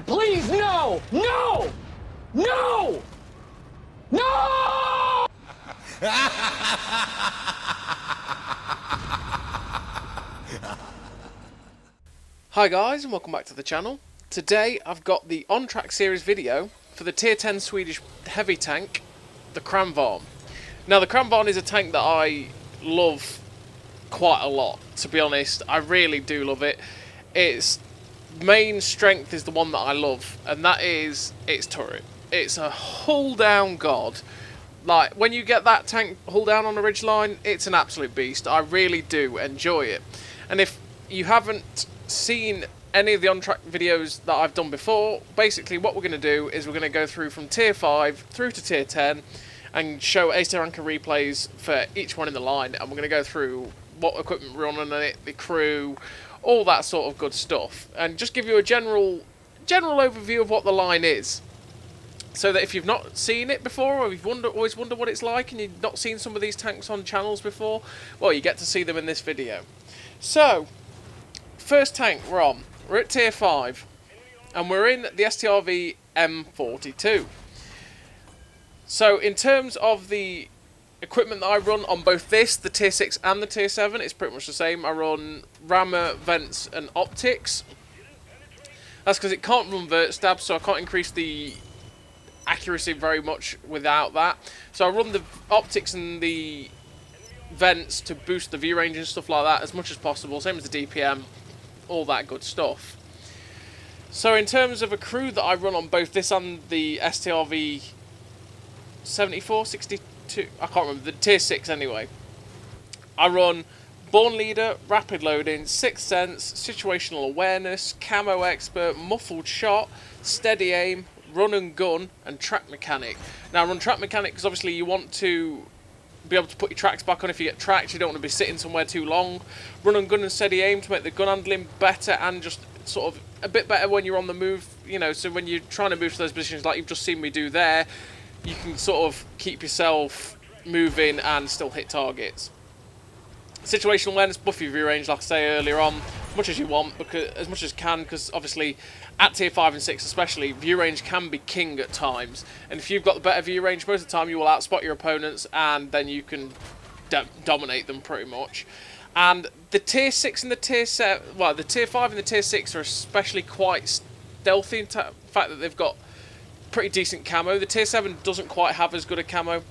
God, please, no! No! No! No! Hi guys, and welcome back to the channel. Today I've got the on-track series video for the tier 10 Swedish heavy tank, the Kranvagn. Now the Kranvagn is a tank that I love quite a lot, to be honest. I really do love it. Its main strength is the one that I love, and that is its turret. It's a hull down god. Like, when you get that tank hull down on the ridgeline, it's an absolute beast. I really do enjoy it. And if you haven't seen any of the on-track videos that I've done before, basically what we're going to do is we're going to go through from tier 5 through to tier 10 and show STRV replays for each one in the line, and we're going to go through what equipment we're on it, the crew, all that sort of good stuff, and just give you a general overview of what the line is, so that if you've not seen it before, or you've always wondered what it's like and you've not seen some of these tanks on channels before, well, you get to see them in this video. So first tank we're at tier 5, and we're in the STRV M42. So in terms of the equipment that I run on both this, the tier 6 and the tier 7, it's pretty much the same. I run rammer, vents and optics. That's because it can't run vert stabs, so I can't increase the accuracy very much without that. So I run the optics and the vents to boost the view range and stuff like that as much as possible, same as the DPM, all that good stuff. So in terms of a crew that I run on both this and the STRV 74, 62, I can't remember, the tier 6 anyway, I run Born Leader, Rapid Loading, Sixth Sense, Situational Awareness, Camo Expert, Muffled Shot, Steady Aim, Run and Gun, and Track Mechanic. Now I run Track Mechanic because obviously you want to be able to put your tracks back on if you get tracked. You don't want to be sitting somewhere too long. Run and Gun and Steady Aim to make the gun handling better and just sort of a bit better when you're on the move, you know, so when you're trying to move to those positions like you've just seen me do there, you can sort of keep yourself moving and still hit targets. Situational awareness, buff your view range, like I say earlier on, as much as you want, because as much as can, because obviously at tier 5 and 6 especially, view range can be king at times, and if you've got the better view range, most of the time you will outspot your opponents, and then you can dominate them pretty much. And the tier 6 and the tier 7, well, the tier 5 and the tier 6 are especially quite stealthy in the fact that they've got pretty decent camo. The tier 7 doesn't quite have as good a camo,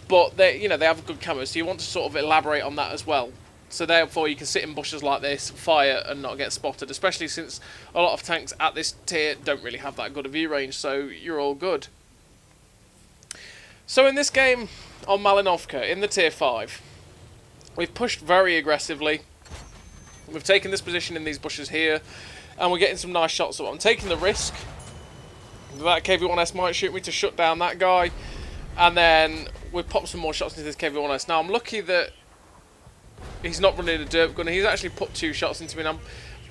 but they have a good camo, so you want to sort of elaborate on that as well. So therefore you can sit in bushes like this, fire and not get spotted, especially since a lot of tanks at this tier don't really have that good a view range, so you're all good. So in this game on Malinovka, in the tier 5, we've pushed very aggressively. We've taken this position in these bushes here, and we're getting some nice shots. So I'm taking the risk that KV-1S might shoot me to shut down that guy, and then we pop some more shots into this KV-1S. Now I'm lucky that he's not running a dirt gun. He's actually put 2 shots into me, and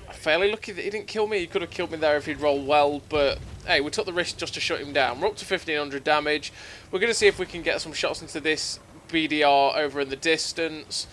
I'm fairly lucky that he didn't kill me. He could have killed me there if he'd rolled well, but hey, we took the risk just to shut him down. We're up to 1500 damage. We're going to see if we can get some shots into this BDR over in the distance.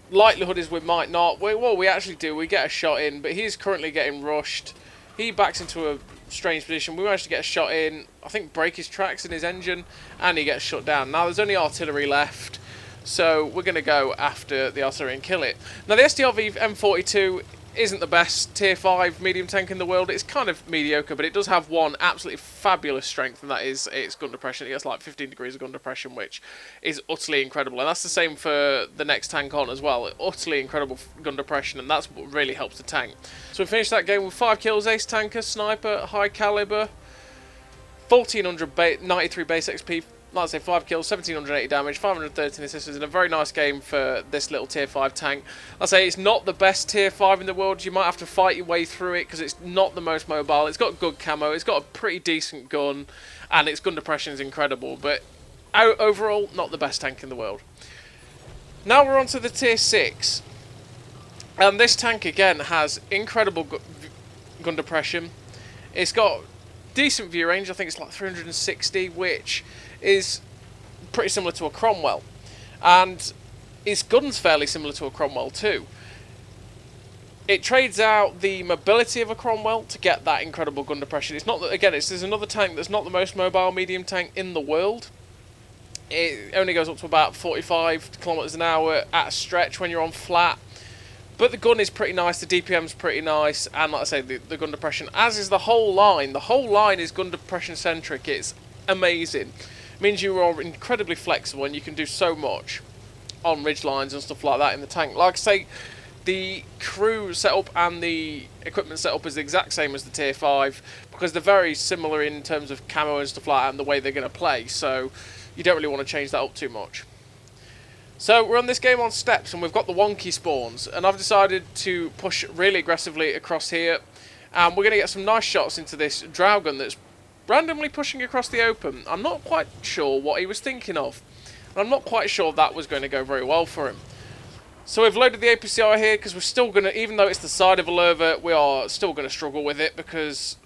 Likelihood is we might not. Well, we actually do. We get a shot in, but he's currently getting rushed. He backs into a strange position. We managed to get a shot in, I think break his tracks in his engine, and he gets shut down. Now there's only artillery left, so we're going to go after the artillery and kill it. Now the STRV M42 isn't the best tier 5 medium tank in the world. It's kind of mediocre, but it does have one absolutely fabulous strength, and that is its gun depression. It gets like 15 degrees of gun depression, which is utterly incredible, and that's the same for the next tank on as well. Utterly incredible gun depression, and that's what really helps the tank. So we finished that game with 5 kills, ace tanker, sniper, high caliber, 1493 base XP, like I say, 5 kills, 1780 damage, 513 assists, and a very nice game for this little tier 5 tank. Like I say, it's not the best tier 5 in the world. You might have to fight your way through it because it's not the most mobile. It's got good camo, it's got a pretty decent gun, and its gun depression is incredible, but overall, not the best tank in the world. Now we're on to the tier 6, and this tank again has incredible gun depression. It's got decent view range, I think it's like 360, which is pretty similar to a Cromwell, and its gun's fairly similar to a Cromwell too. It trades out the mobility of a Cromwell to get that incredible gun depression. It's not that, again, there's another tank that's not the most mobile medium tank in the world. It only goes up to about 45 kilometers an hour at a stretch when you're on flat. But the gun is pretty nice, the DPM's pretty nice, and like I say, the gun depression, as is the whole line. The whole line is gun depression centric. It's amazing. It means you are incredibly flexible and you can do so much on ridge lines and stuff like that in the tank. Like I say, the crew setup and the equipment setup is the exact same as the Tier 5, because they're very similar in terms of camo and stuff like that and the way they're going to play, so you don't really want to change that up too much. So we're on this game on steps and we've got the wonky spawns, and I've decided to push really aggressively across here, and we're going to get some nice shots into this Dragon that's randomly pushing across the open. I'm not quite sure what he was thinking of, and I'm not quite sure that was going to go very well for him. So we've loaded the APCR here because we're still going to, even though it's the side of a Lerva, we are still going to struggle with it because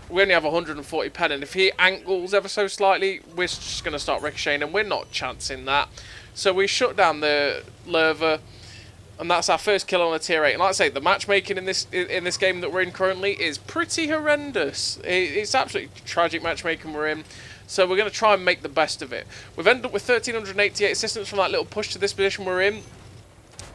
we only have 140 pen, and if he angles ever so slightly, we're just going to start ricocheting, and we're not chancing that. So we shut down the Lerva, and that's our first kill on a Tier 8. And like I say, the matchmaking in this game that we're in currently is pretty horrendous. It's absolutely tragic matchmaking we're in. So we're going to try and make the best of it. We've ended up with 1,388 assistance from that little push to this position we're in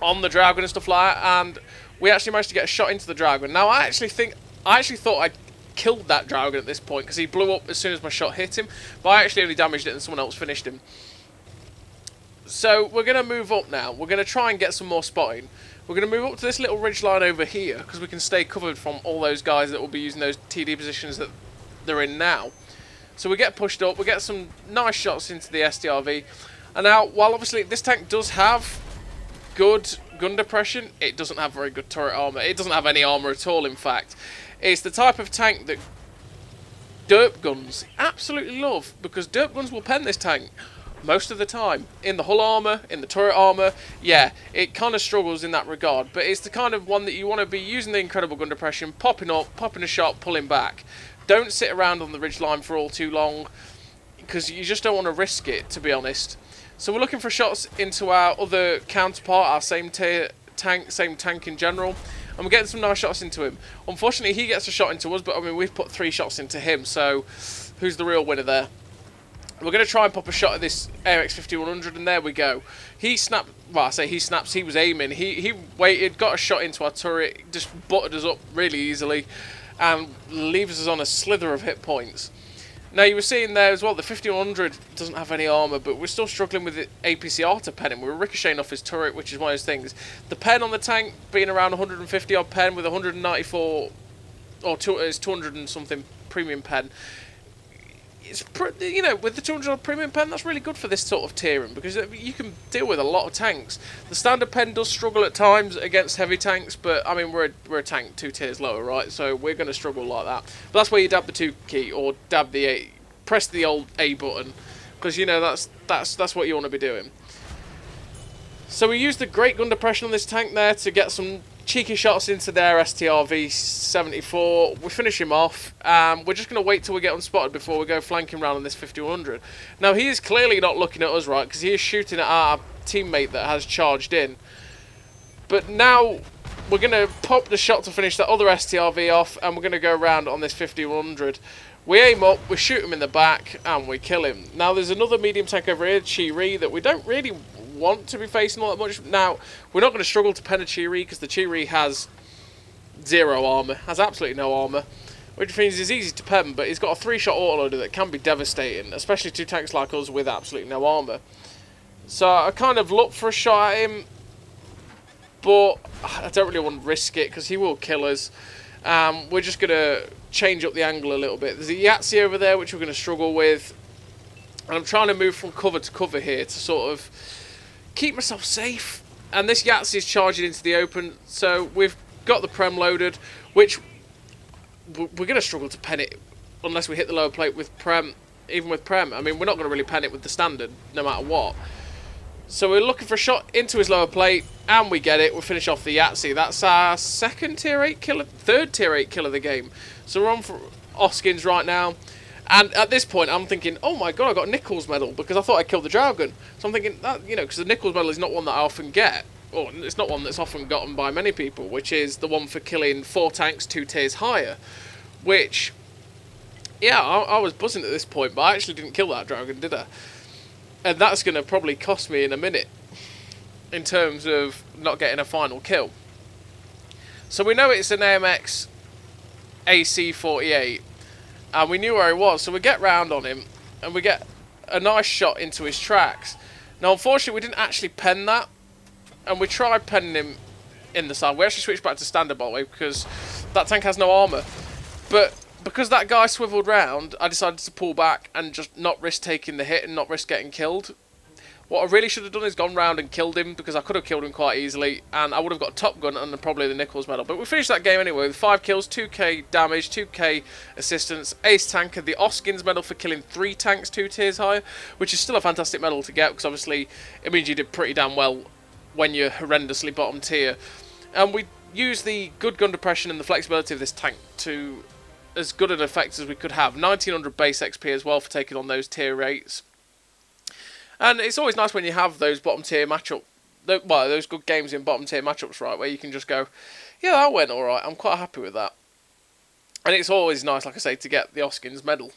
on the Dragon and stuff like that, and we actually managed to get a shot into the Dragon. Now I actually thought I'd killed that Dragon at this point because he blew up as soon as my shot hit him, but I actually only damaged it and someone else finished him. So we're going to move up now. We're going to try and get some more spotting. We're going to move up to this little ridge line over here because we can stay covered from all those guys that will be using those TD positions that they're in now. So we get pushed up, we get some nice shots into the STRV, and now while obviously this tank does have good gun depression, it doesn't have very good turret armor. It doesn't have any armor at all, in fact. It's the type of tank that derp guns absolutely love, because derp guns will pen this tank most of the time. In the hull armor, in the turret armor, yeah, it kind of struggles in that regard, but it's the kind of one that you want to be using the incredible gun depression, popping up, popping a shot, pulling back. Don't sit around on the ridge line for all too long, because you just don't want to risk it, to be honest. So we're looking for shots into our other counterpart, our same tank in general, and we're getting some nice shots into him. Unfortunately, he gets a shot into us, but I mean, we've put 3 shots into him, so who's the real winner there? We're going to try and pop a shot at this ARX 5100, and there we go. He snapped, well, I say he snaps, he was aiming. He waited, got a shot into our turret, just buttered us up really easily, and leaves us on a slither of hit points. Now, you were seeing there as well, the 5100 doesn't have any armour, but we're still struggling with the APCR to pen him. We're ricocheting off his turret, which is one of those things. The pen on the tank being around 150 odd pen with 194, or it's 200 and something premium pen. It's, you know, with the 200 odd premium pen, that's really good for this sort of tiering, because you can deal with a lot of tanks. The standard pen does struggle at times against heavy tanks, but I mean, we're a tank 2 tiers lower, right? So we're going to struggle like that. But that's where you dab the 2 key, or dab the A, press the old A button, because you know that's what you want to be doing. So we used the great gun depression on this tank there to get some cheeky shots into their STRV 74. We finish him off. We're just going to wait till we get unspotted before we go flanking round on this 5100. Now, he is clearly not looking at us, right, because he is shooting at our teammate that has charged in. But now we're going to pop the shot to finish that other STRV off, and we're going to go around on this 5100. We aim up, we shoot him in the back, and we kill him. Now, there's another medium tank over here, Chi-Ri, that we don't really want to be facing all that much. Now, we're not going to struggle to pen a Chi-Ri, because the Chi-Ri has 0 armour, has absolutely no armour, which means he's easy to pen, but he's got a 3-shot autoloader that can be devastating, especially to tanks like us with absolutely no armour. So I kind of looked for a shot at him, but I don't really want to risk it, because he will kill us. We're just going to change up the angle a little bit. There's a Yahtzee over there, which we're going to struggle with, and I'm trying to move from cover to cover here to sort of keep myself safe. And this Yahtzee is charging into the open, so we've got the Prem loaded, which we're going to struggle to pen it unless we hit the lower plate with Prem. Even with Prem, I mean, we're not going to really pen it with the standard no matter what. So we're looking for a shot into his lower plate, and we get it. We finish off the Yahtzee. That's our third tier 8 kill of the game. So we're on for Oskins right now. And at this point, I'm thinking, oh my god, I got a Nichols medal, because I thought I killed the Dragon. So I'm thinking, that, you know, because the Nichols medal is not one that I often get or it's not one that's often gotten by many people, which is the one for killing 4 tanks 2 tiers higher, which, yeah, I was buzzing at this point, but I actually didn't kill that dragon, did I? And that's going to probably cost me in a minute, in terms of not getting a final kill. So we know it's an AMX AC-48, and we knew where he was, so we get round on him, and we get a nice shot into his tracks. Now, unfortunately, we didn't actually pen that, and we tried penning him in the side. We actually switched back to standard, by the way, because that tank has no armour. But because that guy swiveled round, I decided to pull back and just not risk taking the hit and not risk getting killed. What I really should have done is gone round and killed him, because I could have killed him quite easily, and I would have got a Top Gun and probably the Nichols medal. But we finished that game anyway with 5 kills, 2k damage, 2k assistance, ace tanker, the Oskins medal for killing 3 tanks 2 tiers higher, which is still a fantastic medal to get, because obviously it means you did pretty damn well when you're horrendously bottom tier. And we used the good gun depression and the flexibility of this tank to as good an effect as we could have. 1900 base XP as well for taking on those tier rates. And it's always nice when you have those bottom tier matchup, well, those good games in bottom tier matchups, right, where you can just go, yeah, that went alright, I'm quite happy with that. And it's always nice, like I say, to get the Oskins medal.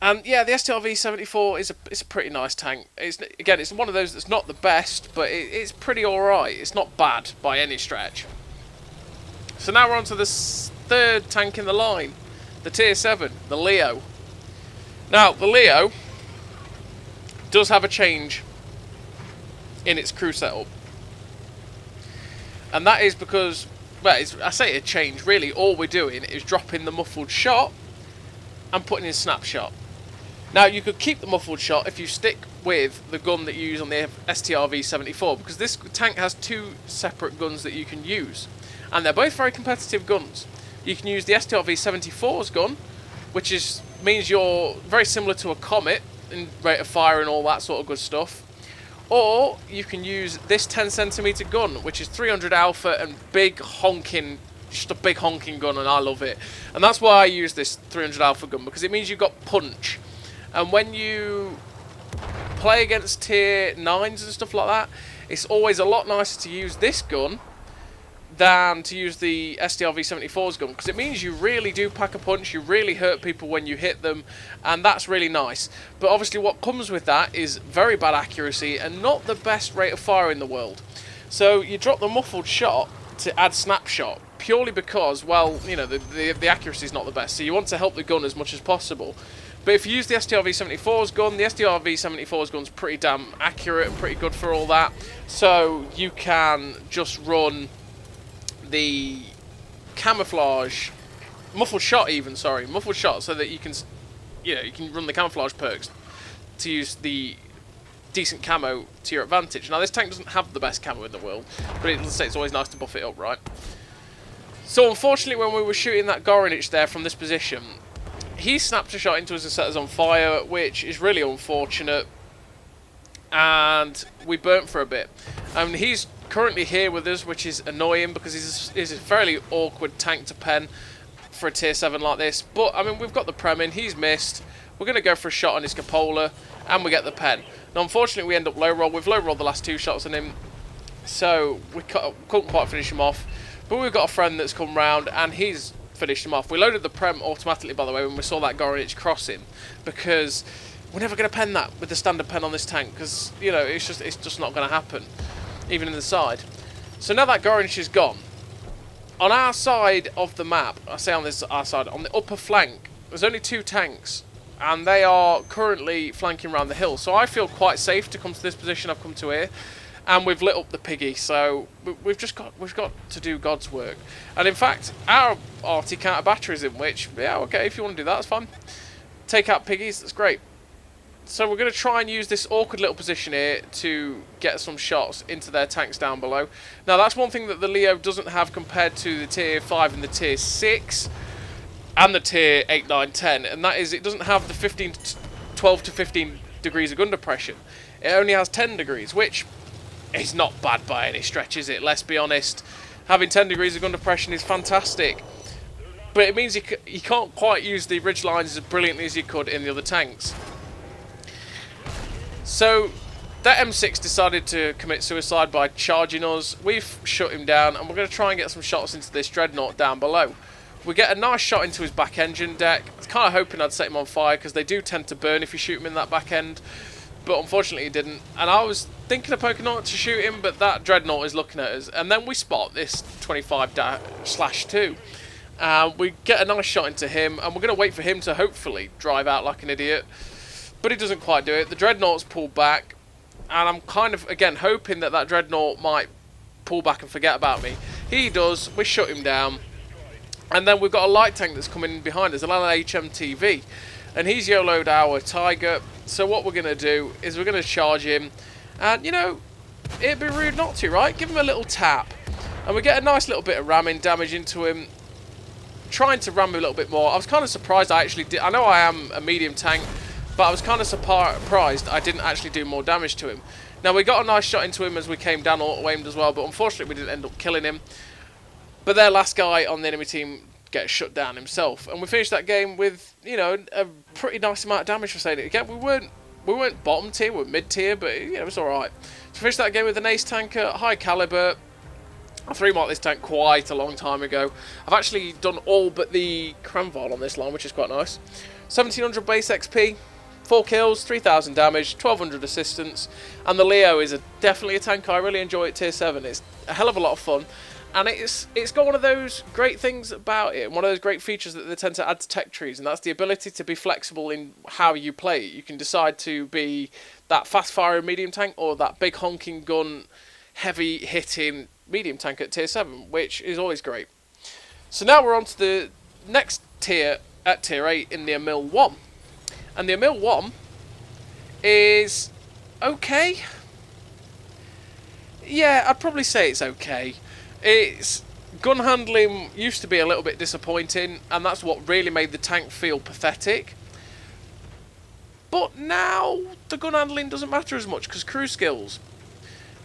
And yeah, the STRV 74 is a pretty nice tank. It's one of those that's not the best, but it's pretty alright. It's not bad by any stretch. So now we're on to the 3rd tank in the line, the tier 7, the Leo. Now, the Leo does have a change in its crew setup, and that is because, well, I say a change, really all we're doing is dropping the muffled shot and putting in snapshot. Now, you could keep the muffled shot if you stick with the gun that you use on the STRV 74, because this tank has 2 separate guns that you can use, and they're both very competitive guns. You can use the STRV 74's gun, which means you're very similar to a Comet in rate of fire and all that sort of good stuff. Or you can use this 10cm gun, which is 300 alpha and big honking, just a big honking gun, and I love it. And that's why I use this 300 alpha gun, because it means you've got punch. And when you play against tier 9s and stuff like that, it's always a lot nicer to use this gun than to use the STRV 74's gun, because it means you really do pack a punch, you really hurt people when you hit them, and that's really nice. But obviously what comes with that is very bad accuracy and not the best rate of fire in the world. So you drop the muffled shot to add snapshot, purely because, well, you know, the accuracy is not the best, so you want to help the gun as much as possible. But if you use the STRV 74's gun, the STRV 74's gun's pretty damn accurate and pretty good for all that, so you can just run the camouflage, muffled shot so that you can, you know, you can run the camouflage perks to use the decent camo to your advantage. Now, this tank doesn't have the best camo in the world, but it's always nice to buff it up, right? So, unfortunately, when we were shooting that Gorinich there from this position, he snapped a shot into us and set us on fire, which is really unfortunate, and we burnt for a bit. He's currently here with us, which is annoying, because he's a fairly awkward tank to pen for a tier 7 like this. But, I mean, we've got the Prem in, he's missed. We're going to go for a shot on his Cupola, and we get the pen. Now, unfortunately, we end up low roll. We've low rolled the last 2 shots on him, so we couldn't quite finish him off. But we've got a friend that's come round, and he's finished him off. We loaded the Prem automatically, by the way, when we saw that Gorinich crossing, because we're never going to pen that with the standard pen on this tank, because, you know, it's just not going to happen, even in the side. So now that Gorinich is gone, on our side of the map, I say on our side, on the upper flank, there's only 2 tanks, and they are currently flanking around the hill. So I feel quite safe to come to this position I've come to here, and we've lit up the piggy. So we've got to do God's work. And in fact, our RT counter batteries in which, yeah, okay, if you want to do that, that's fine. Take out piggies, that's great. So we're going to try and use this awkward little position here to get some shots into their tanks down below. Now, that's one thing that the Leo doesn't have compared to the tier 5 and the tier 6 and the tier 8, 9, 10, and that is it doesn't have the 12 to 15 degrees of gun depression. It only has 10 degrees, which is not bad by any stretch, is it? Let's be honest. Having 10 degrees of gun depression is fantastic. But it means you can't quite use the ridge lines as brilliantly as you could in the other tanks. So that M6 decided to commit suicide by charging us. We've shut him down, and we're going to try and get some shots into this dreadnought down below. We get a nice shot into his back engine deck. I was kind of hoping I'd set him on fire, because they do tend to burn if you shoot him in that back end. But unfortunately he didn't. And I was thinking of poking out to shoot him, but that dreadnought is looking at us. And then we spot this 25/2. We get a nice shot into him, and we're going to wait for him to hopefully drive out like an idiot. But he doesn't quite do it. The dreadnought's pulled back, and I'm kind of, again, hoping that that dreadnought might pull back and forget about me. He does. We shut him down. And then we've got a light tank that's coming in behind us, an HMTV. And he's YOLO'd our Tiger. So what we're going to do is we're going to charge him. And, you know, it'd be rude not to, right? Give him a little tap. And we get a nice little bit of ramming damage into him. Trying to ram him a little bit more. I was kind of surprised I actually did. I know I am a medium tank, but I was kind of surprised I didn't actually do more damage to him. Now, we got a nice shot into him as we came down auto-aimed as well, but unfortunately we didn't end up killing him. But their last guy on the enemy team gets shut down himself, and we finished that game with, you know, a pretty nice amount of damage for saying it. Again, we weren't bottom tier, we were mid tier, but you know, it was all right. So we finished that game with an ace tanker, high caliber. I 3-marked this tank quite a long time ago. I've actually done all but the Kranvagn on this line, which is quite nice. 1700 base XP, 4 kills, 3000 damage, 1200 assistance, and the Leo is definitely a tank I really enjoy at tier 7. It's a hell of a lot of fun. And it's got one of those great things about it, one of those great features that they tend to add to tech trees, and that's the ability to be flexible in how you play it. You can decide to be that fast-firing medium tank or that big honking gun, heavy-hitting medium tank at tier 7, which is always great. So now we're on to the next tier at tier 8 in the Emil I. And the Emil I is okay. Yeah, I'd probably say it's okay. Its gun handling used to be a little bit disappointing, and that's what really made the tank feel pathetic. But now the gun handling doesn't matter as much because crew skills.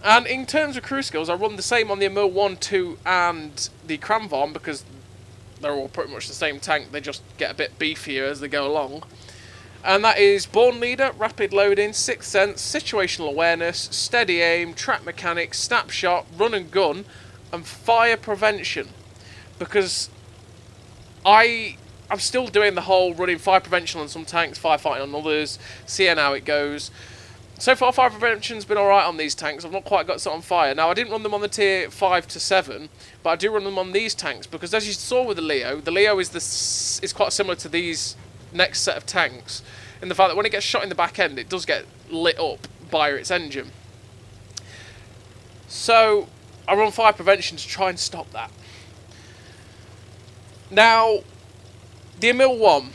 And in terms of crew skills, I run the same on the Emil I, 2 and the Kranvagn because they're all pretty much the same tank, they just get a bit beefier as they go along. And that is Born Leader, Rapid Loading, Sixth Sense, Situational Awareness, Steady Aim, Track Mechanics, Snapshot, Run and Gun, and Fire Prevention. Because I'm still doing the whole running fire prevention on some tanks, firefighting on others, seeing how it goes. So far, fire prevention's been alright on these tanks. I've not quite got set on fire. Now, I didn't run them on the tier 5 to 7, but I do run them on these tanks, because as you saw with the Leo is quite similar to these next set of tanks, in the fact that when it gets shot in the back end, it does get lit up by its engine. So I run fire prevention to try and stop that. Now, the Emil I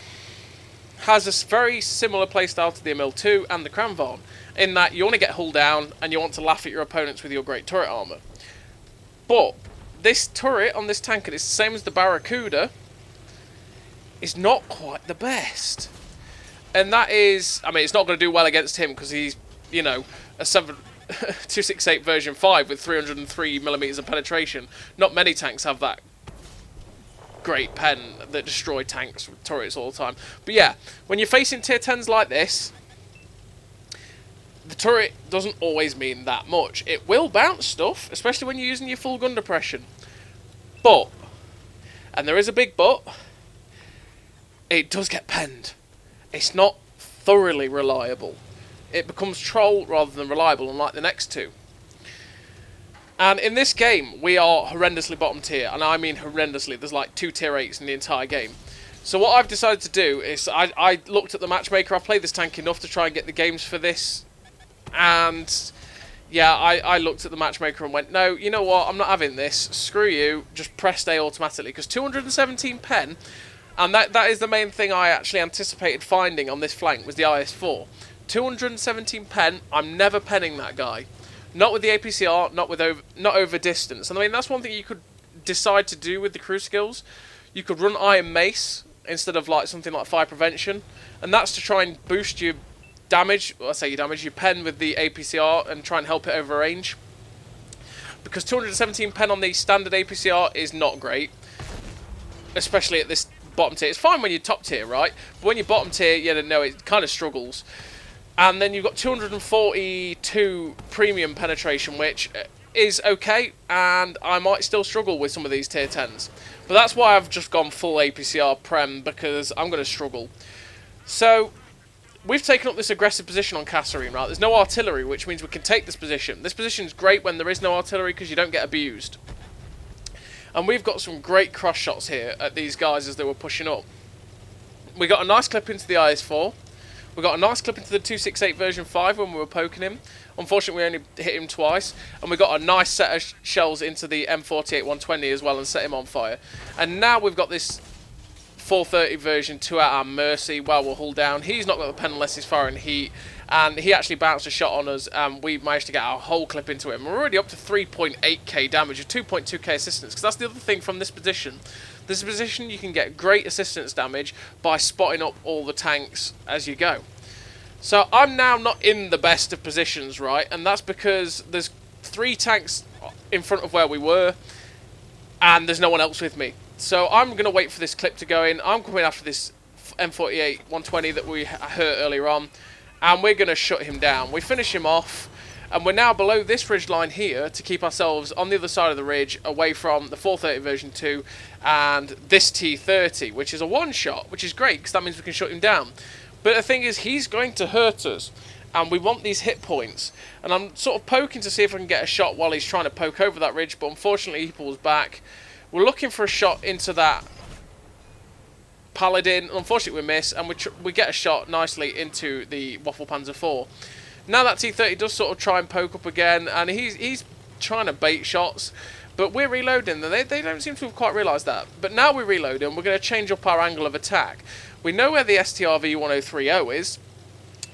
has a very similar playstyle to the Emil II and the Kranvagn, in that you want to get hull down and you want to laugh at your opponents with your great turret armour. But this turret on this tank, and it's the same as the Barracuda, is not quite the best. And that is, I mean, it's not going to do well against him because he's, you know, a 268 version 5 with 303mm of penetration. Not many tanks have that great pen that destroy tanks with turrets all the time. But yeah, when you're facing tier 10s like this, the turret doesn't always mean that much. It will bounce stuff, especially when you're using your full gun depression. But, and there is a big but, it does get penned. It's not thoroughly reliable. It becomes troll rather than reliable, unlike the next two. And in this game, we are horrendously bottom tier, and I mean horrendously. There's like 2 tier 8s in the entire game. So what I've decided to do is, I looked at the matchmaker. I played this tank enough to try and get the games for this, and yeah, I looked at the matchmaker and went, no, you know what, I'm not having this. Screw you, just press A automatically, because 217 pen, and that is the main thing I actually anticipated finding on this flank, was the IS-4. 217 pen, I'm never penning that guy. Not with the APCR, not over distance. And I mean, that's one thing you could decide to do with the crew skills. You could run Iron Mace instead of like something like Fire Prevention, and that's to try and boost your damage, well, I say your damage, your pen with the APCR, and try and help it over range. Because 217 pen on the standard APCR is not great, especially at this bottom tier. It's fine when you're top tier, right? But when you're bottom tier, you know, it kind of struggles. And then you've got 242 premium penetration, which is okay, and I might still struggle with some of these tier 10s. But that's why I've just gone full APCR Prem, because I'm going to struggle. So, we've taken up this aggressive position on Kasserine, right? There's no artillery, which means we can take this position. This position is great when there is no artillery, because you don't get abused. And we've got some great cross shots here at these guys as they were pushing up. We got a nice clip into the IS-4. We got a nice clip into the 268 version 5 when we were poking him. Unfortunately, we only hit him twice. And we got a nice set of shells into the M48 120 as well and set him on fire. And now we've got this 430 version 2 at our mercy while we're hull down. He's not got the pen unless he's firing heat. And he actually bounced a shot on us, and we managed to get our whole clip into him. We're already up to 3.8k damage with 2.2k assistance, because that's the other thing from this position. This position, you can get great assistance damage by spotting up all the tanks as you go. So I'm now not in the best of positions, right? And that's because there's 3 tanks in front of where we were, and there's no one else with me. So I'm going to wait for this clip to go in. I'm coming after this M48 120 that we hurt earlier on, and we're going to shut him down. We finish him off. And we're now below this ridge line here to keep ourselves on the other side of the ridge, away from the 430 version 2 and this T30, which is a one-shot, which is great, because that means we can shut him down. But the thing is, he's going to hurt us, and we want these hit points. And I'm sort of poking to see if I can get a shot while he's trying to poke over that ridge, but unfortunately he pulls back. We're looking for a shot into that Paladin. Unfortunately we miss, and we get a shot nicely into the Waffle Panzer IV. Now that T30 does sort of try and poke up again, and he's trying to bait shots, but we're reloading, and they don't seem to have quite realised that. But now we reload, and we're going to change up our angle of attack. We know where the STRV 1030 is.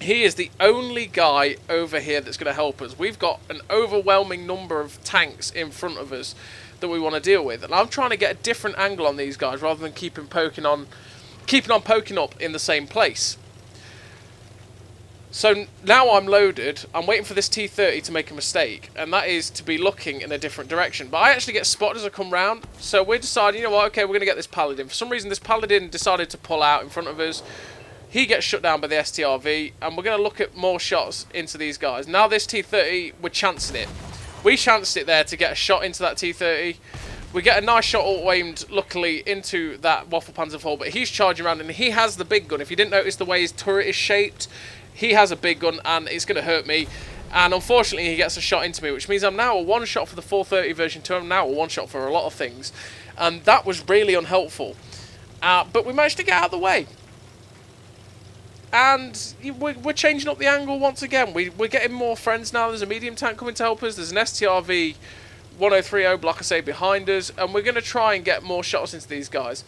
He is the only guy over here that's going to help us. We've got an overwhelming number of tanks in front of us that we want to deal with, and I'm trying to get a different angle on these guys rather than keeping on poking up in the same place. So now I'm loaded, I'm waiting for this T30 to make a mistake, and that is to be looking in a different direction. But I actually get spotted as I come round, so we're deciding, you know what, okay, we're going to get this Paladin. For some reason, this Paladin decided to pull out in front of us. He gets shut down by the STRV, and we're going to look at more shots into these guys. Now this T30, we're chancing it. We chanced it there to get a shot into that T30. We get a nice shot auto-aimed, luckily, into that Waffle Panzer IV, but he's charging around, and he has the big gun. If you didn't notice the way his turret is shaped, he has a big gun, and it's going to hurt me. And unfortunately, he gets a shot into me, which means I'm now a one-shot for the 430 version 2. I'm now a one-shot for a lot of things. And that was really unhelpful. But we managed to get out of the way. And we're changing up the angle once again. We're getting more friends now. There's a medium tank coming to help us. There's an STRV 1030, like I say, behind us. And we're going to try and get more shots into these guys.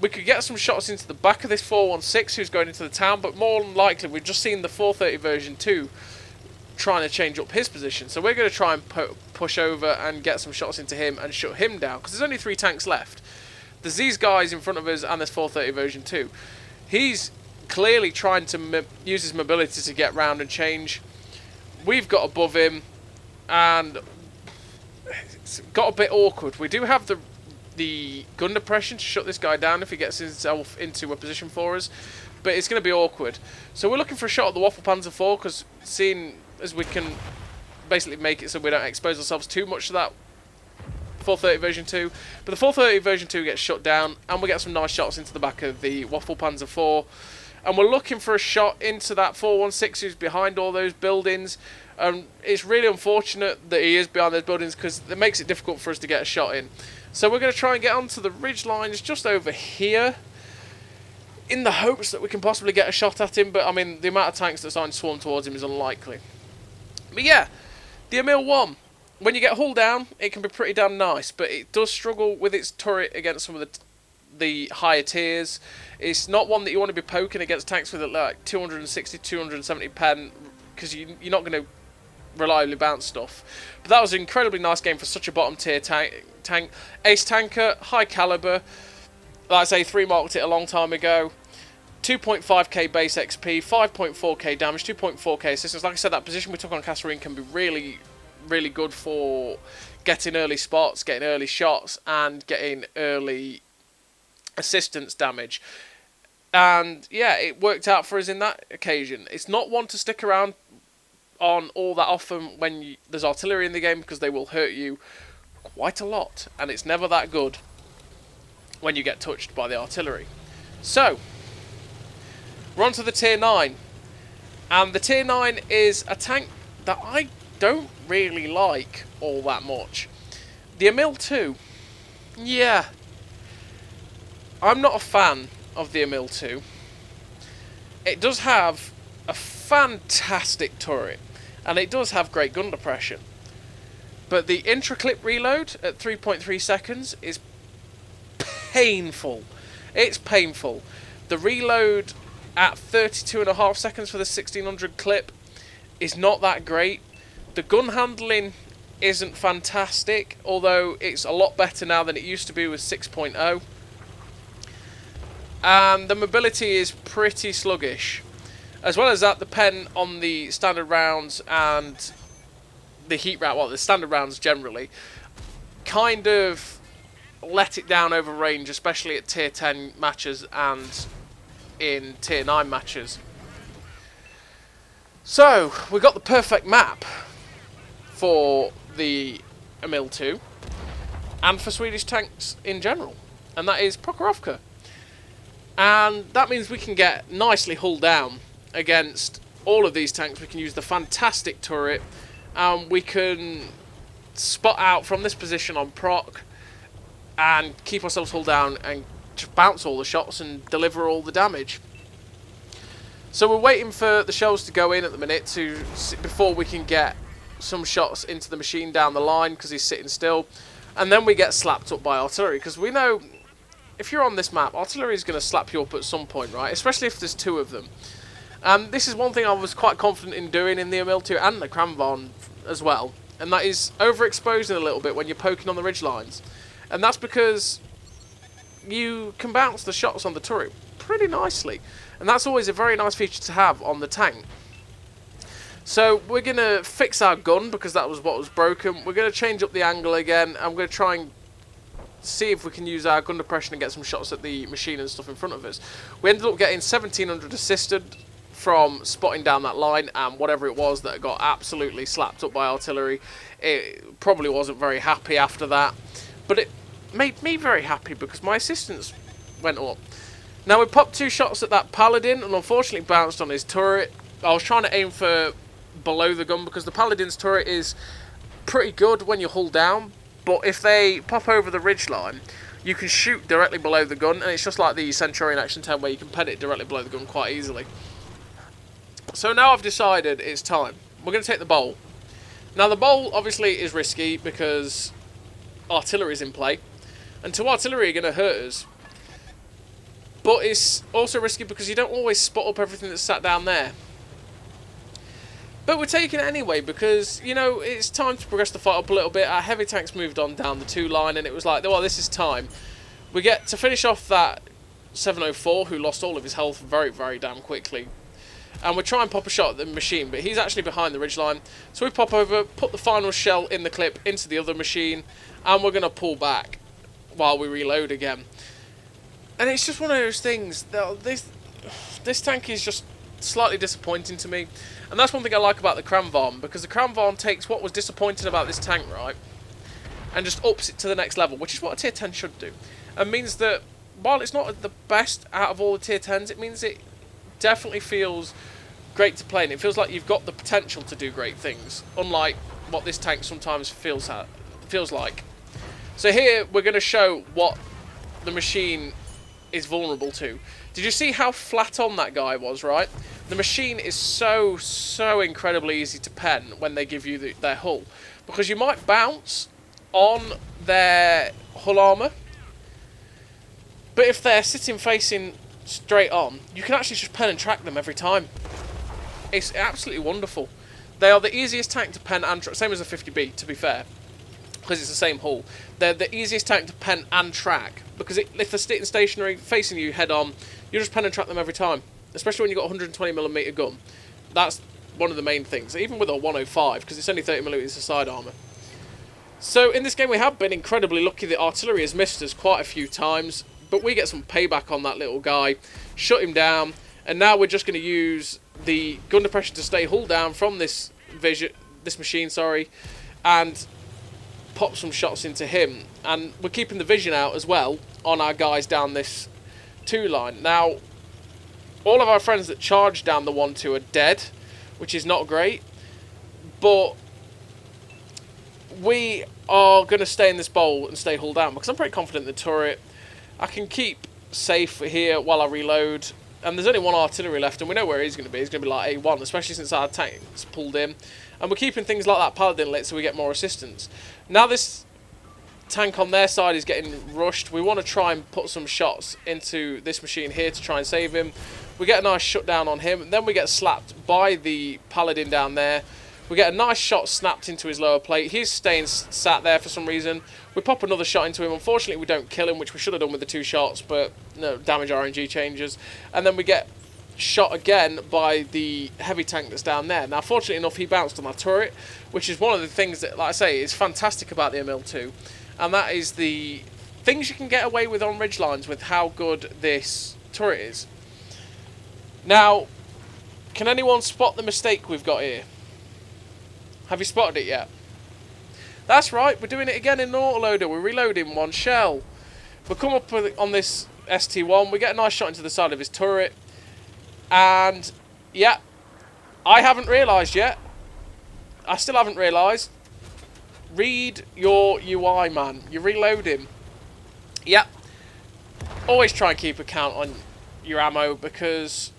We could get some shots into the back of this 416 who's going into the town, but more than likely we've just seen the 430 version 2 trying to change up his position. So we're going to try and push over and get some shots into him and shut him down, because there's only 3 tanks left. There's these guys in front of us and this 430 version 2. He's clearly trying to use his mobility to get round and change. We've got above him, and it's got a bit awkward. We do have the gun depression to shut this guy down if he gets himself into a position for us, but it's going to be awkward. So we're looking for a shot at the Waffle Panzer IV, because seeing as we can basically make it so we don't expose ourselves too much to that 430 version 2. But the 430 version 2 gets shut down, and we get some nice shots into the back of the Waffle Panzer IV. And we're looking for a shot into that 416 who's behind all those buildings. It's really unfortunate that he is behind those buildings, because it makes it difficult for us to get a shot in. So we're going to try and get onto the ridge lines just over here, in the hopes that we can possibly get a shot at him. But I mean, the amount of tanks that's on swarm towards him is unlikely. But yeah, the Emil I, when you get hull down, it can be pretty damn nice, but it does struggle with its turret against some of the higher tiers. It's not one that you want to be poking against tanks with like 260, 270 pen, because you're not going to reliably bounce stuff. But that was an incredibly nice game for such a bottom tier tank. Ace tanker, high caliber. Like I say, 3 marked it a long time ago. 2.5k base XP, 5.4k damage, 2.4k assistance. Like I said, that position we took on Kasserine can be really, really good for getting early spots, getting early shots, and getting early assistance damage. And yeah, it worked out for us in that occasion. It's not one to stick around on all that often when there's artillery in the game, because they will hurt you quite a lot, and it's never that good when you get touched by the artillery. So, we're on to the Tier 9. And the Tier 9 is a tank that I don't really like all that much. The Emil II. Yeah. I'm not a fan of the Emil II. It does have a fantastic turret, and it does have great gun depression. But the intra-clip reload at 3.3 seconds is painful. It's painful. The reload at 32.5 seconds for the 1600 clip is not that great. The gun handling isn't fantastic, although it's a lot better now than it used to be with 6.0. And the mobility is pretty sluggish. As well as that, the pen on the standard rounds and the heat round, well, the standard rounds generally, kind of let it down over range, especially at Tier 10 matches and in Tier 9 matches. So, we got the perfect map for the Emil II and for Swedish tanks in general, and that is Prokhorovka. And that means we can get nicely hulled down against all of these tanks. We can use the fantastic turret, and we can spot out from this position on proc and keep ourselves hulled down and just bounce all the shots and deliver all the damage. So we're waiting for the shells to go in at the minute before we can get some shots into the machine down the line, because he's sitting still, and then we get slapped up by artillery, because we know if you're on this map, artillery is going to slap you up at some point, right? Especially if there's two of them. This is one thing I was quite confident in doing in the Emil II and the Kranvagn as well, and that is overexposing a little bit when you're poking on the ridge lines. And that's because you can bounce the shots on the turret pretty nicely, and that's always a very nice feature to have on the tank. So we're going to fix our gun, because that was what was broken. We're going to change up the angle again. I'm going to try and see if we can use our gun depression and get some shots at the machine and stuff in front of us. We ended up getting 1700 assisted from spotting down that line, and whatever it was that got absolutely slapped up by artillery, it probably wasn't very happy after that. But it made me very happy, because my assistance went up. Now, we popped 2 shots at that paladin, and unfortunately bounced on his turret. I was trying to aim for below the gun, because the paladin's turret is pretty good when you hull down, but if they pop over the ridge line, you can shoot directly below the gun, and it's just like the Centurion Action 10 where you can pen it directly below the gun quite easily. So now I've decided it's time. We're going to take the bowl. Now, the bowl obviously is risky because artillery is in play, and 2 artillery are going to hurt us. But it's also risky because you don't always spot up everything that's sat down there. But we're taking it anyway, because, you know, it's time to progress the fight up a little bit. Our heavy tanks moved on down the 2 line, and it was like, well, this is time. We get to finish off that 704, who lost all of his health very, very damn quickly. And we try and pop a shot at the machine, but he's actually behind the ridgeline. So we pop over, put the final shell in the clip into the other machine, and we're going to pull back while we reload again. And it's just one of those things. This tank is just slightly disappointing to me. And that's one thing I like about the Kranvagn, because the Kranvagn takes what was disappointing about this tank, right, and just ups it to the next level, which is what a Tier 10 should do. And means that while it's not the best out of all the Tier 10s, it means it definitely feels great to play, and it feels like you've got the potential to do great things, unlike what this tank sometimes feels like. So here we're going to show what the machine is vulnerable to. Did you see how flat on that guy was, right? The machine is so incredibly easy to pen when they give you their hull, because you might bounce on their hull armour, but if they're sitting facing straight on, you can actually just pen and track them every time. It's absolutely wonderful. They are the easiest tank to pen and track, same as a 50B, to be fair, because it's the same hull. They're the easiest tank to pen and track, because if they're sitting stationary, facing you head on, you just pen and track them every time, especially when you've got a 120mm gun. That's one of the main things, even with a 105, because it's only 30mm of side armour. So in this game we have been incredibly lucky that artillery has missed us quite a few times, But we get some payback on that little guy, shut him down, and now we're just going to use the gun depression to stay hull down from this machine, sorry, and pop some shots into him. And we're keeping the vision out as well on our guys down this 2 line. Now, all of our friends that charge down the 1-2 are dead, which is not great, but we are going to stay in this bowl and stay hull down, because I'm pretty confident the turret I can keep safe here while I reload. And there's only 1 artillery left, and we know where he's going to be. He's going to be like A1, especially since our tank's pulled in. And we're keeping things like that paladin lit so we get more assistance. Now this tank on their side is getting rushed. We want to try and put some shots into this machine here to try and save him. We get a nice shutdown on him, and then we get slapped by the paladin down there. We get a nice shot snapped into his lower plate. He's staying sat there for some reason. We pop another shot into him. Unfortunately, we don't kill him, which we should have done with the 2 shots, but no, damage RNG changes. And then we get shot again by the heavy tank that's down there. Now, fortunately enough, he bounced on that turret, which is one of the things that, like I say, is fantastic about the Emil II. And that is the things you can get away with on ridgelines with how good this turret is. Now, can anyone spot the mistake we've got here? Have you spotted it yet? That's right, we're doing it again in an autoloader. We're reloading 1 shell. We come up with, on this ST1, we get a nice shot into the side of his turret. And, yeah, I haven't realised yet. I still haven't realised. Read your UI, man. You're reloading. Yep. Always try and keep a count on your ammo, because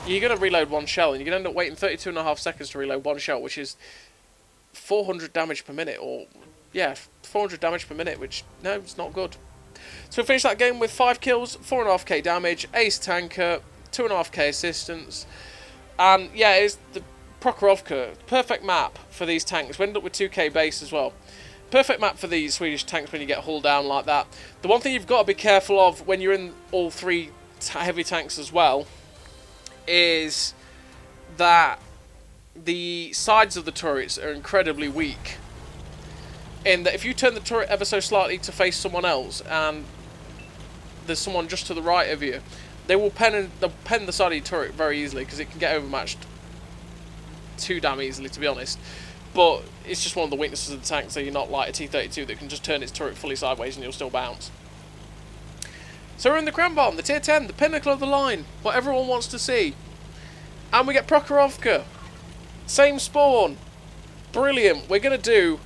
you're going to reload 1 shell, and you're going to end up waiting 32.5 seconds to reload 1 shell, which is 400 damage per minute, or, yeah, 400 damage per minute, which, no, it's not good. So we finished that game with 5 kills, 4.5k damage, ace tanker, 2.5k assistance, and, yeah, it's the Prokhorovka, perfect map for these tanks. We ended up with 2k base as well. Perfect map for these Swedish tanks when you get hull down like that. The one thing you've got to be careful of when you're in all 3 heavy tanks as well is that the sides of the turrets are incredibly weak. In that if you turn the turret ever so slightly to face someone else and there's someone just to the right of you, they will pen the side of your turret very easily, because it can get overmatched too damn easily, to be honest. But it's just one of the weaknesses of the tank, so you're not like a T-32 that can just turn its turret fully sideways and you'll still bounce. So we're in the Kranvagn, the tier 10, the pinnacle of the line, what everyone wants to see. And we get Prokhorovka. Same spawn. Brilliant. We're going to do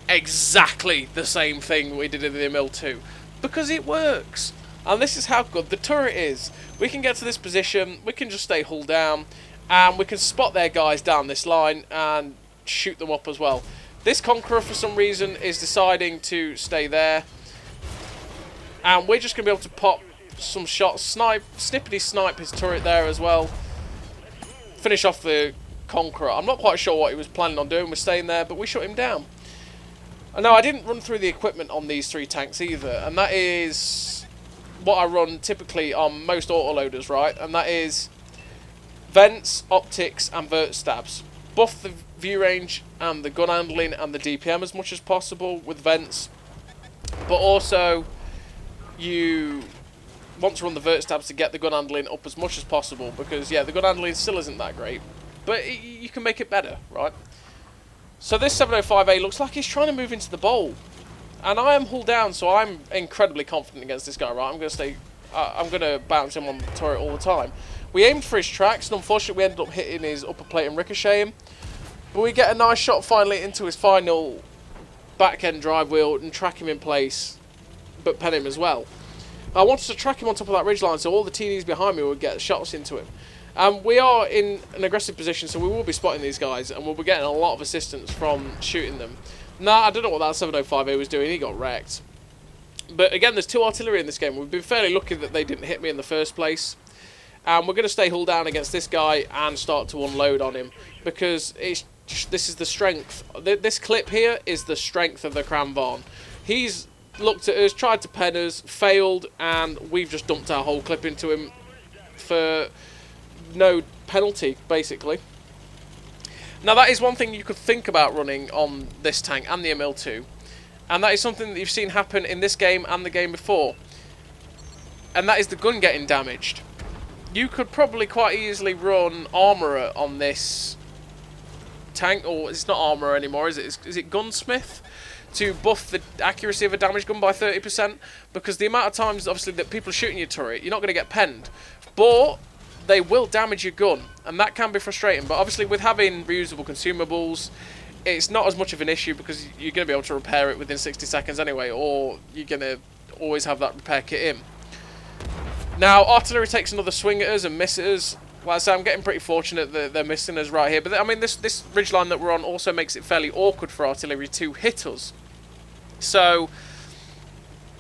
exactly the same thing we did in the Emil II, because it works. And this is how good the turret is. We can get to this position, we can just stay hull down, and we can spot their guys down this line and shoot them up as well. This Conqueror, for some reason, is deciding to stay there. And we're just going to be able to pop some shots, snippety snipe his turret there as well. Finish off the Conqueror. I'm not quite sure what he was planning on doing with staying there, but we shut him down. And no, I didn't run through the equipment on these 3 tanks either, and that is what I run typically on most autoloaders, right? And that is vents, optics, and vert stabs. Buff the view range and the gun handling and the DPM as much as possible with vents, but also you want to run the vert stabs to get the gun handling up as much as possible, because yeah, the gun handling still isn't that great, but you can make it better, right? So this 705A looks like he's trying to move into the bowl, and I am hull down, so I'm incredibly confident against this guy, right? I'm going to bounce him on the turret all the time. We aimed for his tracks, and unfortunately we ended up hitting his upper plate and ricocheting, but we get a nice shot finally into his final back end drive wheel and track him in place, but pen him as well. I wanted to track him on top of that ridgeline so all the TDs behind me would get shots into him. We are in an aggressive position, so we will be spotting these guys, and we'll be getting a lot of assistance from shooting them. Nah, I don't know what that 705A was doing, he got wrecked. But again, there's 2 artillery in this game. We've been fairly lucky that they didn't hit me in the first place. And we're going to stay hull down against this guy and start to unload on him, because this is the strength. This clip here is the strength of the Kranvagn. He's looked at us, tried to pen us, failed, and we've just dumped our whole clip into him for no penalty, basically. Now that is one thing you could think about running on this tank and the Emil II, and that is something that you've seen happen in this game and the game before. and that is the gun getting damaged. You could probably quite easily run Armourer on this tank, or it's not Armourer anymore, is it? Is it Gunsmith? To buff the accuracy of a damaged gun by 30%, because the amount of times, obviously, that people are shooting your turret, you're not going to get penned. But they will damage your gun, and that can be frustrating. But obviously, with having reusable consumables, it's not as much of an issue, because you're going to be able to repair it within 60 seconds anyway, or you're going to always have that repair kit in. Now, artillery takes another swing at us and misses. Like I say, I'm getting pretty fortunate that they're missing us right here. But I mean, this ridgeline that we're on also makes it fairly awkward for artillery to hit us. So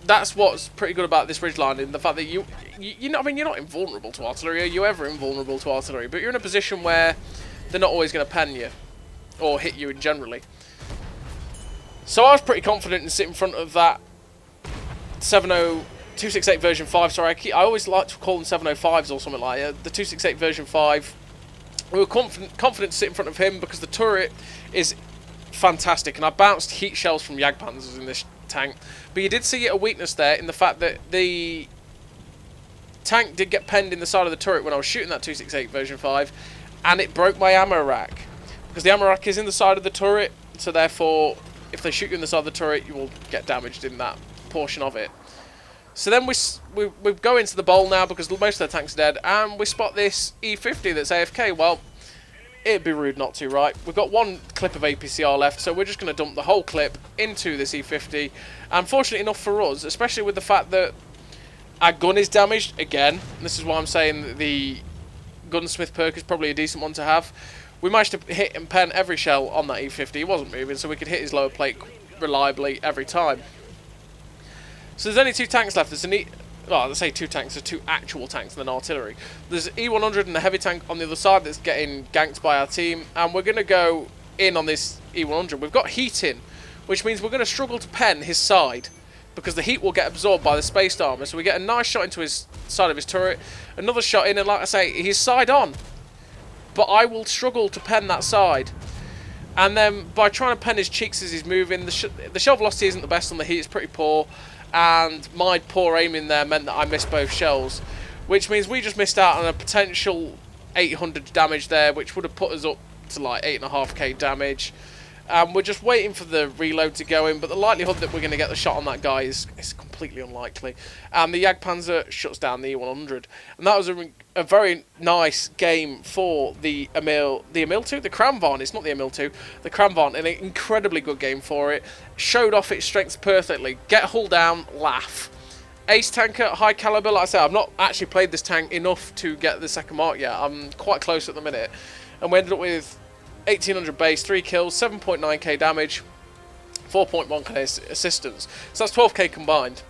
that's what's pretty good about this ridgeline, in the fact that you're not invulnerable to artillery. Are you ever invulnerable to artillery? But you're in a position where they're not always going to pen you or hit you generally. So I was pretty confident in sitting in front of that 268 version 5, sorry, I always like to call them 705s or something like that. The 268 version 5, we were confident to sit in front of him because the turret is fantastic, and I bounced heat shells from Jagdpanzers in this tank. But you did see a weakness there in the fact that the tank did get penned in the side of the turret when I was shooting that 268 version 5, and it broke my ammo rack. Because the ammo rack is in the side of the turret, so therefore, if they shoot you in the side of the turret, you will get damaged in that portion of it. So then we go into the bowl now, because most of the tanks are dead, and we spot this E50 that's AFK. Well, it'd be rude not to, right? We've got one clip of APCR left, so we're just going to dump the whole clip into this E50. And fortunately enough for us, especially with the fact that our gun is damaged, again, and this is why I'm saying that the Gunsmith perk is probably a decent one to have, we managed to hit and pen every shell on that E50. He wasn't moving, so we could hit his lower plate reliably every time. So there's only two tanks left. There's well, let's say two tanks. There's two actual tanks and then artillery. There's E100 and a heavy tank on the other side that's getting ganked by our team, and we're going to go in on this E100. We've got heat in, which means we're going to struggle to pen his side, because the heat will get absorbed by the spaced armour. So we get a nice shot into his side of his turret, another shot in, and like I say, he's side on. But I will struggle to pen that side. And then by trying to pen his cheeks as he's moving, the shell velocity isn't the best on the heat, it's pretty poor. And my poor aiming there meant that I missed both shells, which means we just missed out on a potential 800 damage there, which would have put us up to like 8.5k damage. We're just waiting for the reload to go in, but the likelihood that we're going to get the shot on that guy is completely unlikely. And the Jagdpanzer shuts down the E100, and that was a very nice game for the Emil II, the Kranvagn. It's not the Emil II, the Kranvagn, an incredibly good game for it. Showed off its strengths perfectly. Get hull down, laugh. Ace tanker, high caliber. Like I said, I've not actually played this tank enough to get the second mark yet. I'm quite close at the minute, and we ended up with 1800 base, 3 kills, 7.9k damage, 4.1k assistance. So that's 12k combined.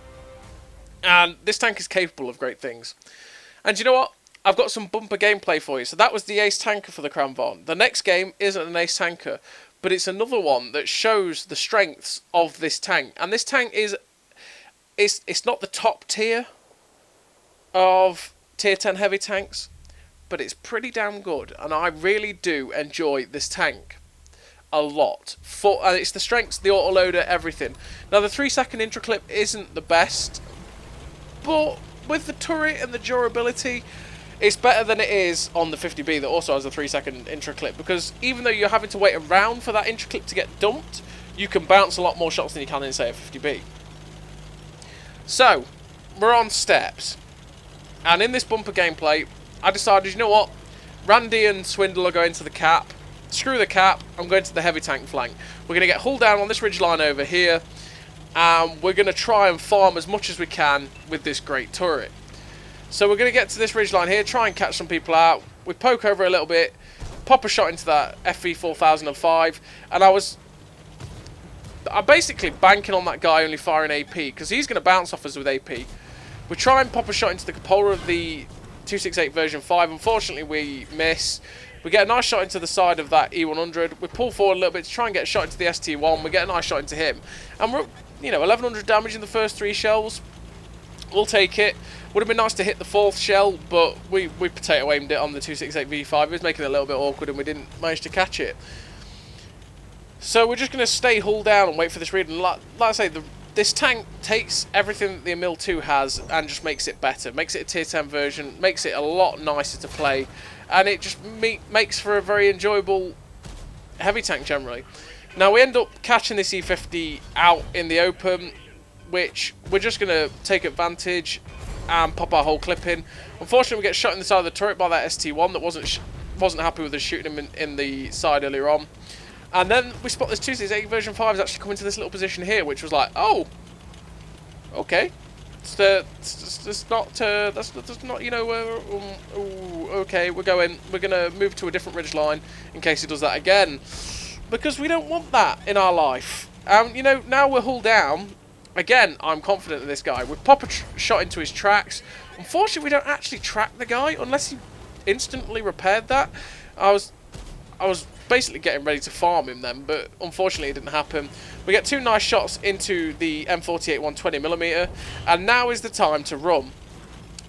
And this tank is capable of great things. And you know what? I've got some bumper gameplay for you. So that was the ace tanker for the Kranvagn. The next game isn't an ace tanker, but it's another one that shows the strengths of this tank. And this tank it's not the top tier of tier 10 heavy tanks, but it's pretty damn good, and I really do enjoy this tank a lot. It's the strengths, the autoloader, everything. Now the 3-second intro clip isn't the best, but with the turret and the durability, it's better than it is on the 50B that also has a 3-second intro clip, because even though you're having to wait around for that intro clip to get dumped, you can bounce a lot more shots than you can in, say, a 50B. So, we're on steps, and in this bumper gameplay, I decided, you know what, Randy and Swindle are going to the cap. Screw the cap, I'm going to the heavy tank flank. We're going to get hull down on this ridge line over here, and we're going to try and farm as much as we can with this great turret. So we're going to get to this ridge line here, try and catch some people out. We poke over a little bit, pop a shot into that FV 4005, and I'm basically banking on that guy only firing AP, because he's going to bounce off us with AP. We try and pop a shot into the cupola of the 268 version 5. Unfortunately, we miss. We get a nice shot into the side of that E100. We pull forward a little bit to try and get a shot into the ST1. We get a nice shot into him. And we're, 1100 damage in the first 3 shells. We'll take it. Would have been nice to hit the 4th shell, but we potato aimed it on the 268 V5. It was making it a little bit awkward, and we didn't manage to catch it. So we're just going to stay hull down and wait for this read. And like I say, the this tank takes everything that the Emil II has and just makes it better. Makes it a tier 10 version, makes it a lot nicer to play, and it just makes for a very enjoyable heavy tank generally. Now we end up catching this E50 out in the open, which we're just going to take advantage and pop our whole clip in. Unfortunately, we get shot in the side of the turret by that ST1 that wasn't happy with us shooting him in the side earlier on. And then we spot this 268 version 5 is actually coming to this little position here, which was like, oh, okay. That's not, you know, okay, we're going to move to a different ridge line in case he does that again. Because we don't want that in our life. You know, now we're hull down. Again, I'm confident in this guy. We pop a shot into his tracks. Unfortunately, we don't actually track the guy unless he instantly repaired that. I was basically getting ready to farm him then, but unfortunately it didn't happen. We get 2 nice shots into the M48 120mm, and now is the time to run.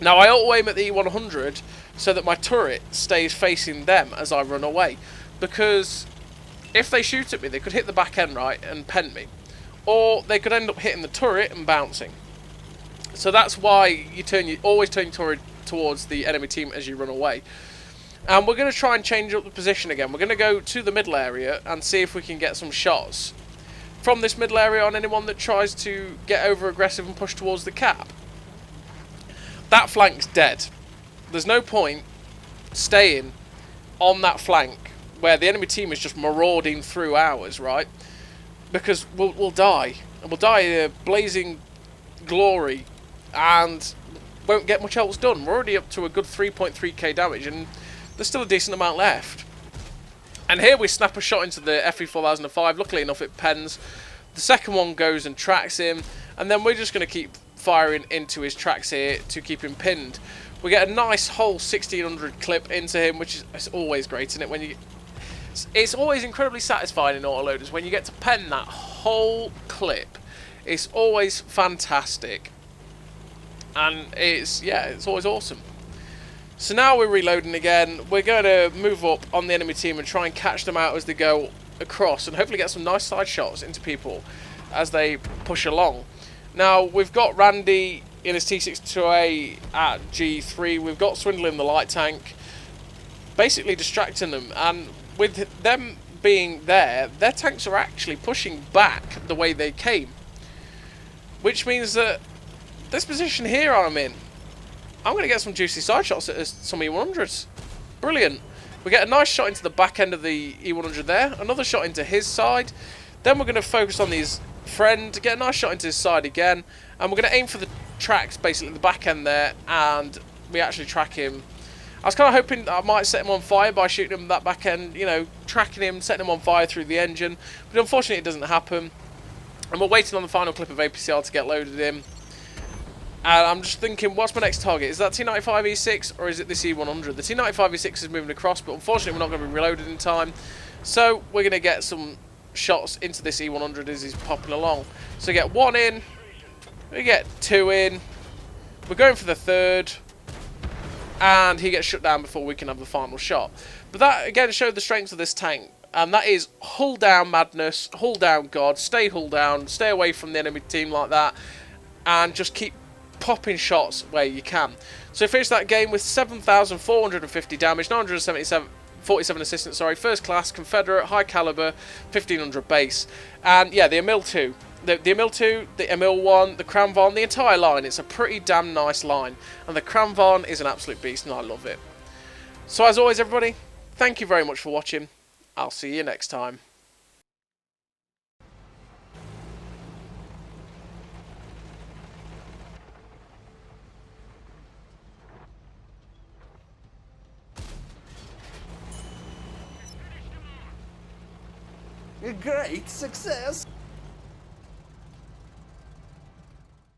Now I auto aim at the E100 so that my turret stays facing them as I run away, because if they shoot at me, they could hit the back end right and pen me, or they could end up hitting the turret and bouncing. So that's why you always turn your turret towards the enemy team as you run away. And we're going to try and change up the position again. We're going to go to the middle area and see if we can get some shots from this middle area on anyone that tries to get over aggressive and push towards the cap. That flank's dead. There's no point staying on that flank where the enemy team is just marauding through ours, right? Because we'll die. And we'll die in a blazing glory and won't get much else done. We're already up to a good 3.3k damage, and there's still a decent amount left. And here we snap a shot into the FE 4005. Luckily enough, it pens. The second one goes and tracks him, and then we're just going to keep firing into his tracks here to keep him pinned. We get a nice whole 1600 clip into him, which is always great, isn't it? When you, it's always incredibly satisfying in autoloaders when you get to pen that whole clip. It's always fantastic, and it's always awesome. So now we're reloading again. We're going to move up on the enemy team and try and catch them out as they go across, and hopefully get some nice side shots into people as they push along. Now we've got Randy in his T62A at G3. We've got Swindler in the light tank, basically distracting them, and with them being there, their tanks are actually pushing back the way they came, which means that this position here I'm in, I'm going to get some juicy side shots at some E100s. Brilliant. We get a nice shot into the back end of the E100 there. Another shot into his side. Then we're going to focus on his friend. Get a nice shot into his side again. And we're going to aim for the tracks, basically the back end there. And we actually track him. I was kind of hoping that I might set him on fire by shooting him that back end. You know, tracking him, setting him on fire through the engine. But unfortunately it doesn't happen. And we're waiting on the final clip of APCR to get loaded in. And I'm just thinking, what's my next target? Is that T95 E6 or is it this E100? The T95 E6 is moving across, but unfortunately we're not going to be reloaded in time. So we're going to get some shots into this E100 as he's popping along. So we get 1 in, we get 2 in, we're going for the 3rd, and he gets shut down before we can have the final shot. But that again showed the strength of this tank. And that is hull down madness, hull down God, stay hull down, stay away from the enemy team like that, and just keep popping shots where you can. So finish that game with 7,450 damage, 947 assistance, sorry, first class, Confederate, high caliber, 1500 base. And yeah, the Emil II, the Emil II, the Emil I, the Kranvagn, the entire line, it's a pretty damn nice line. And the Kranvagn is an absolute beast and I love it. So as always everybody, thank you very much for watching. I'll see you next time. A great success!